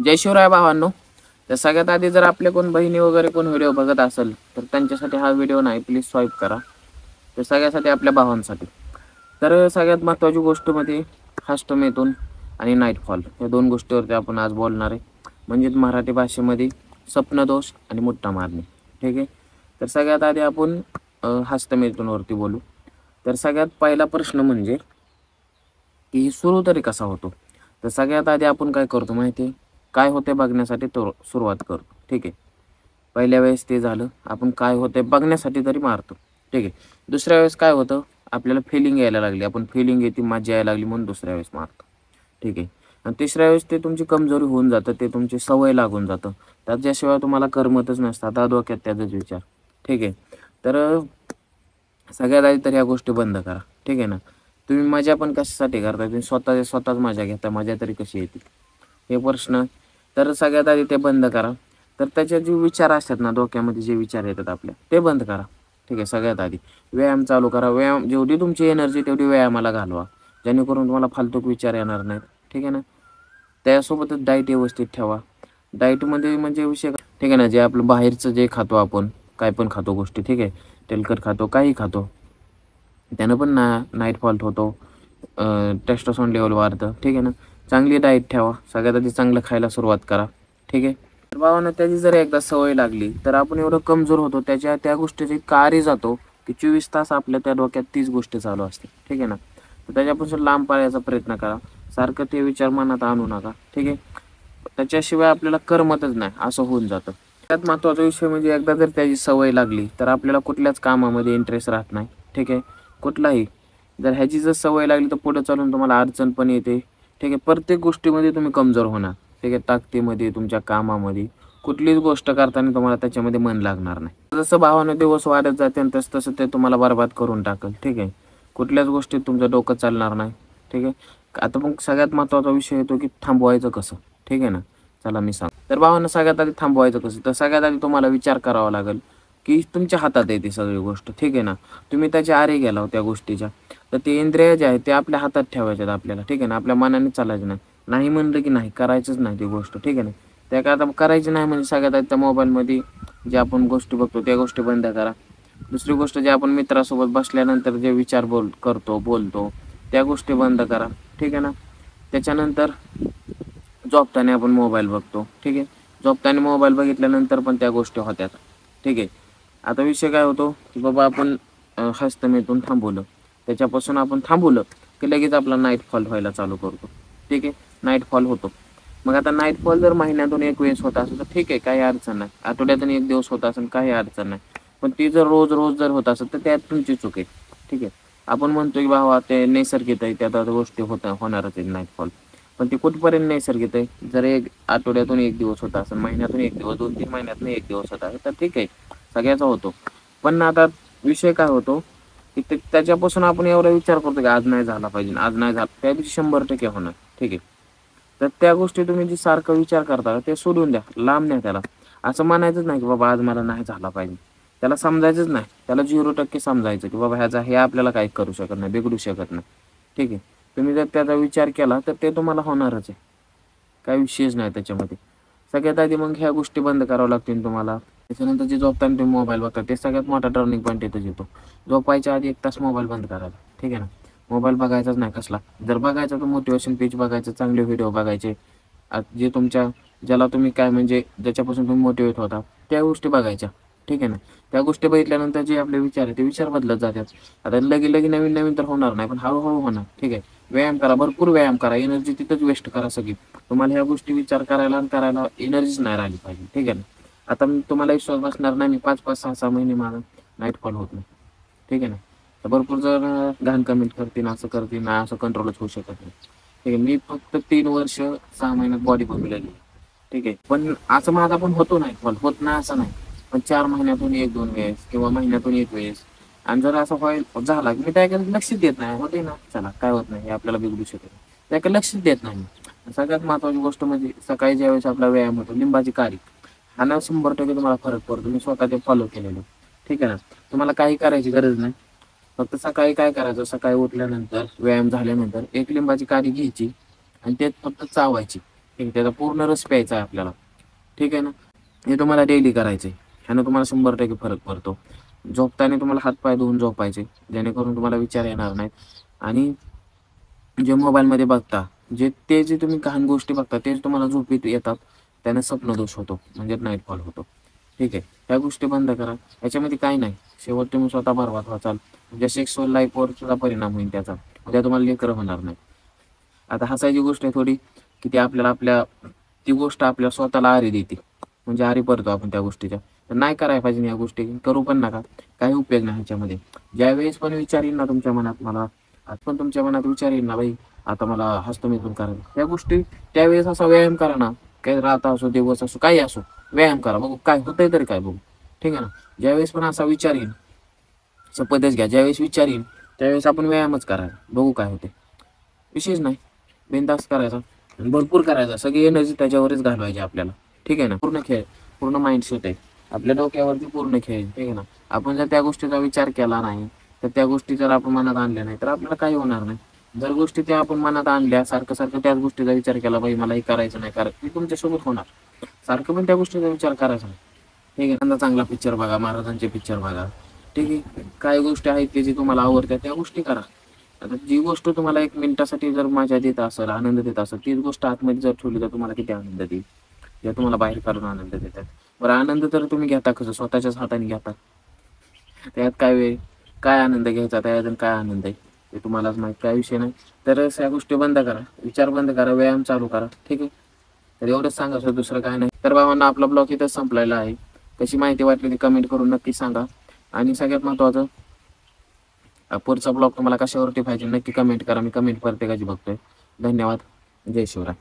जय शिवराय भावांनो. तर सगळ्यात आधी जर आपले कोण बहिणी वगैरे कोण व्हिडिओ बघत असेल तर त्यांच्यासाठी हा व्हिडिओ नाही, प्लीज स्वाईप करा. तर सगळ्यासाठी आपल्या भावांसाठी. तर सगळ्यात महत्त्वाची गोष्ट मध्ये हस्तमेतून आणि नाईटफॉल या दोन गोष्टीवरती आपण आज बोलणार आहे. म्हणजेच मराठी भाषेमध्ये स्वप्नदोष आणि मुठ्ठा मारणे. ठीक आहे. तर सगळ्यात आधी आपण हस्तमेतूनवरती बोलू. तर सगळ्यात पहिला प्रश्न म्हणजे की ही सुरू तरी कसा होतो. तर सगळ्यात आधी आपण काय करतो माहिती आहे, काय होते बघण्यासाठी तो सुरुवात करतो. ठीक आहे. पहिल्या वेळेस ते झालं, आपण काय होते बघण्यासाठी तरी मारतो. ठीक आहे. दुसऱ्या वेळेस काय होतं, आपल्याला फिलिंग यायला लागली, आपण फिलिंग येते, मजा यायला लागली म्हणून दुसऱ्या वेळेस मारतो. ठीक आहे. आणि तिसऱ्या वेळेस ते तुमची कमजोरी होऊन जातं, ते तुमची सवय लागून जातं, त्याच्याशिवाय तुम्हाला करमतच नसतं. आता डोक्यात त्याचाच विचार. ठीक आहे. तर सगळ्यात आधी तर ह्या गोष्टी बंद करा. ठीक आहे ना. तुम्ही मजा पण कशासाठी करता, तुम्ही स्वतःच मजा घेता, मजा तरी कशी येते हे प्रश्न. तर सगळ्यात आधी ते बंद करा. तर त्याचे जे विचार असतात ना, डोक्यामध्ये जे विचार येतात आपल्या, ते बंद करा. ठीक आहे. सगळ्यात आधी व्यायाम चालू करा. व्यायाम जेवढी तुमची एनर्जी तेवढी व्यायामाला घालवा, जेणेकरून तुम्हाला फालतूक विचार येणार नाहीत. ठीक आहे ना. त्यासोबतच डाईट व्यवस्थित ठेवा. डाईटमध्ये म्हणजे विषय ठीक आहे ना, जे आपलं बाहेरचं जे खातो आपण, काय पण खातो गोष्टी, ठीक आहे, तेलकट खातो, काही खातो, त्यानं पण नाईट फॉल्ट होतो, टेस्टोस्टेरोन लेवल वाढतं. ठीक आहे ना. चांगली डाईट ठेवा. सगळ्यात आधी चांगलं खायला सुरुवात करा. ठीक आहे. तर भावानं त्याची जर एकदा सवय लागली तर आपण एवढं कमजोर होतो, त्या गोष्टीची कारी जातो की 24 तास आपल्या त्या डोक्यात तीच गोष्ट चालू असते. ठीक आहे ना. तर त्याच्यापासून लांब पाळायचा प्रयत्न करा. सारखं ते विचार मनात आणू नका. ठीक आहे. त्याच्याशिवाय आपल्याला करमतच नाही असं होऊन जातं. त्यात महत्त्वाचा विषय म्हणजे एकदा जर त्याची सवय लागली तर आपल्याला कुठल्याच कामामध्ये इंटरेस्ट राहत नाही. ठीक आहे. कुठलाही जर ह्याची जर सवय लागली तर पुढे चालून तुम्हाला अडचण पण येते. ठीक आहे. प्रत्येक गोष्टीमध्ये तुम्ही कमजोर होणार. ठीक आहे. ताकदीमध्ये, तुमच्या कामामध्ये, कुठलीच गोष्ट करताना तुम्हाला त्याच्यामध्ये मन लागणार नाही. जसं भावाने दिवस वाढत जाते तसं तसं ते तुम्हाला बरबाद करून टाकल. ठीक आहे. कुठल्याच गोष्टीत तुमचं डोकं चालणार नाही. ठीक आहे. आता मग सगळ्यात महत्त्वाचा विषय येतो की थांबवायचं कसं. ठीक आहे ना. चला मी सांग. तर भावानं सगळ्यात आधी थांबवायचं कसं, तर सगळ्यात आधी तुम्हाला विचार करावा लागेल की तुमच्या हातात आहे ती सगळी गोष्ट. ठीक आहे ना. तुम्ही त्याच्या आहारी गेला त्या गोष्टीच्या, तर ते इंद्रिय जे आहेत ते आपल्या हातात ठेवायचे आहेत आपल्याला. ठीक आहे ना. आपल्या मनाने चालायचं नाही. नाही म्हणलं की नाही, करायचंच नाही ती गोष्ट. ठीक आहे ना. त्या काय आता करायची नाही म्हणजे सगळ्यात आधी त्या मोबाईलमध्ये जे आपण गोष्टी बघतो त्या गोष्टी बंद करा. दुसरी गोष्ट, जे आपण मित्रासोबत बसल्यानंतर जे विचार बोलतो त्या गोष्टी बंद करा. ठीक आहे ना. त्याच्यानंतर झोपताना आपण मोबाईल बघतो. ठीक आहे. झोपताना मोबाईल बघितल्यानंतर पण त्या गोष्टी होत्यात. ठीक आहे. आता विषय काय होतो की बाबा आपण हस्तमेतून थांबवलं, त्याच्यापासून आपण थांबवलं की लगेच आपला नाईट फॉल व्हायला चालू करतो. ठीक आहे. नाईट फॉल होतो. मग आता नाईट फॉल जर महिन्यातून एक वेळेस होत असेल तर ठीक आहे, काही अडचण नाही. आठवड्यातून एक दिवस होत असेल काही अडचण नाही. पण ती जर रोज जर होत असेल तर त्यात तुमची चूक आहे. ठीक आहे. आपण म्हणतो की बाबा ते नैसर्गिक आहे, त्यात गोष्टी होणारच आहे नाईट फॉल. पण ते कुठपर्यंत नैसर्गिक आहे, जर एक आठवड्यातून एक दिवस होता असेल, महिन्यातून एक दिवस, 2-3 महिन्यातून एक दिवस होता असेल तर ठीक आहे, सगळ्याचा होतो. पण आता विषय काय होतो की त्याच्यापासून आपण एवढा विचार करतो की आज नाही झाला पाहिजे, आज नाही झाला, त्या दिवशी 100% होणार. ठीक आहे. तर त्या गोष्टी तुम्ही जी सारखा विचार करता ते सोडून द्या, लांब नाही त्याला. असं म्हणायचंच नाही की बाबा आज मला नाही झाला पाहिजे, त्याला समजायचंच नाही, त्याला 0% समजायचं की बाबा ह्याचा हे आपल्याला काही करू शकत नाही, बिघडू शकत नाही. ठीक आहे. तुम्ही जर त्याचा विचार केला तर ते तुम्हाला होणारच आहे, काही विषयच नाही त्याच्यामध्ये. सगळ्यात आधी मग ह्या गोष्टी बंद कराव्या लागतील तुम्हाला. त्याच्यानंतर जे झोपताना तुम्ही मोबाईल बघता ते सगळ्यात मोठा टर्निंग पॉईंट येतच येतो. झोपायच्या आधी 1 तास मोबाईल बंद करायला. ठीक आहे ना. मोबाईल बघायचाच नाही कसला. जर बघायचा तर मोटिवेशन पेज बघायचं, चांगले व्हिडिओ बघायचे, जे ज्याला तुम्ही काय म्हणजे ज्याच्यापासून तुम्ही मोटिवेट होता त्या गोष्टी बघायच्या. ठीक आहे ना. त्या गोष्टी बघितल्यानंतर जे आपले विचार आहे ते विचार बदलत जातात. आता लगे नवीन तर होणार नाही, पण हळूहळू होणार. ठीक आहे. व्यायाम करा, भरपूर व्यायाम करा, एनर्जी तिथंच वेस्ट करा सगळी. तुम्हाला ह्या गोष्टी विचार करायला एनर्जीच नाही राहिली पाहिजे. ठीक आहे ना. आता मी तुम्हाला विश्वास बसणार नाही, मी 5-5, 6-6 महिने माझा नाईट फॉल होत नाही. ठीक आहे ना. तर भरपूर जण घाण कमेंट करतील, असं करतील, नाही असं कंट्रोलच होऊ शकत नाही. ठीक आहे. मी फक्त 3 वर्ष 6 महिन्यात बॉडी बनवलेली. ठीक आहे. पण असं माझा पण होतो नाईट फॉल, होत नाही असं नाही, पण 4 महिन्यातून 1-2 वेळेस किंवा महिन्यातून 1 वेळेस. आणि जर असं झाला की मी त्याकडे लक्ष देत नाही, होते ना चला काय होत नाही, हे आपल्याला बिघडू शकत नाही, त्याकडे लक्ष देत नाही. सगळ्यात महत्त्वाची गोष्ट म्हणजे सकाळी ज्यावेळेस आपला व्यायाम होतो, लिंबाची काढी, हा ना 100% तुम्हाला फरक पडतो. मी स्वतः ते फॉलो केलेलं. ठीक आहे ना. तुम्हाला काही करायची गरज नाही. फक्त सकाळी काय करायचं, सकाळी उठल्यानंतर व्यायाम झाल्यानंतर 1 लिंबाची काडी घ्यायची आणि त्यात फक्त चावायची. ठीक आहे, त्याचा पूर्ण रस प्यायचा आहे आपल्याला. ठीक आहे ना. हे तुम्हाला डेली करायचं आहे. ह्यानं तुम्हाला 100% फरक पडतो. झोपताना तुम्हाला हातपाय धुवून झोपायचे, जेणेकरून तुम्हाला विचार येणार नाहीत. आणि जे मोबाईलमध्ये बघता, जे तुम्ही घाण गोष्टी बघता तेच तुम्हाला झोपेत येतात. त्याने स्वप्नदोष होतो, म्हणजे नाईटफॉल होतो. ठीक आहे, ह्या गोष्टी बंद करा. याच्यामध्ये काही नाही. शेवट तुम्ही स्वतः बरबाद व्हाल. म्हणजे सेक्सुअल लाईफवर सुद्धा परिणाम होईल त्याचा. उद्या तुम्हाला लेकरं होणार नाही. आता हसायची गोष्ट आहे थोडी, की ती आपल्याला ती गोष्ट आपल्या स्वतःला आरी देते, म्हणजे आरी पडतो आपण त्या गोष्टीच्या. तर नाही करायला पाहिजे या गोष्टी, करू पण नका. काही उपयोग नाही ह्याच्यामध्ये. ज्यावेळेस पण विचार येईल ना तुमच्या मनात, मला आज पण तुमच्या मनात विचार येईल ना, बाई आता मला हस्तमिथून करायचं, त्या गोष्टी त्यावेळेस असा व्यायाम करा ना. काही रात असो, दिवस असो, काही असो, व्यायाम करा, बघू काय होतंय तरी काय बघू. ठीक आहे ना. ज्यावेळेस पण असा विचार येईल, पद्धत घ्या, ज्यावेळेस विचार येईल त्यावेळेस आपण व्यायामच करायचा, बघू काय होते. विशेष नाही, बिनधास्त करायचा, भरपूर करायचा, सगळी एनर्जी त्याच्यावरच घालवायची आपल्याला. ठीक आहे ना. पूर्ण खेळ, पूर्ण माइंडसेट आहे आपल्या डोक्यावरती, पूर्ण खेळ. ठीक आहे ना. आपण जर त्या गोष्टीचा विचार केला नाही, तर त्या गोष्टी जर आपण मनात आणल्या नाही, तर आपल्याला काही होणार नाही. जर गोष्टी त्या आपण मनात आणल्या, सारखं सारखं त्याच गोष्टीचा विचार केला, बाई मला हे करायचं नाही, कारण ते तुमच्यासोबत होणार. सारखं पण त्या गोष्टीचा विचार करायचा नाही. ठीक आहे. एखादा चांगला पिक्चर बघा, महाराजांचे पिक्चर बघा. ठीक आहे. काही गोष्टी आहेत की जी तुम्हाला आवडतात त्या गोष्टी करा. आता जी गोष्ट तुम्हाला 1 मिनिटासाठी जर मजा देत असेल, आनंद देत असेल, तीच गोष्ट आतमध्ये जर ठेवली तर तुम्हाला किती आनंद देईल, ज्या तुम्हाला बाहेर काढून आनंद देतात. बरं, आनंद तर तुम्ही घेता कसं, स्वतःच्याच हाताने घेता. त्यात काय आनंद घ्यायचा, त्यातून काय आनंद आहे ते तुम्हालाच माहित. काय विषय नाही. तर या गोष्टी बंद करा, विचार बंद करा, व्यायाम चालू करा. ठीक आहे. तर एवढंच सांगायचं, दुसरं काय नाही. तर भावांना, आपला ब्लॉग इथंच संपलेला आहे. कशी माहिती वाटली ती कमेंट करून नक्की सांगा. आणि सगळ्यात महत्त्वाचं, पुढचा ब्लॉग तुम्हाला कशावरती पाहिजे नक्की कमेंट करा. मी कमेंट प्रत्येकाची बघतोय. धन्यवाद. जय शिवराय.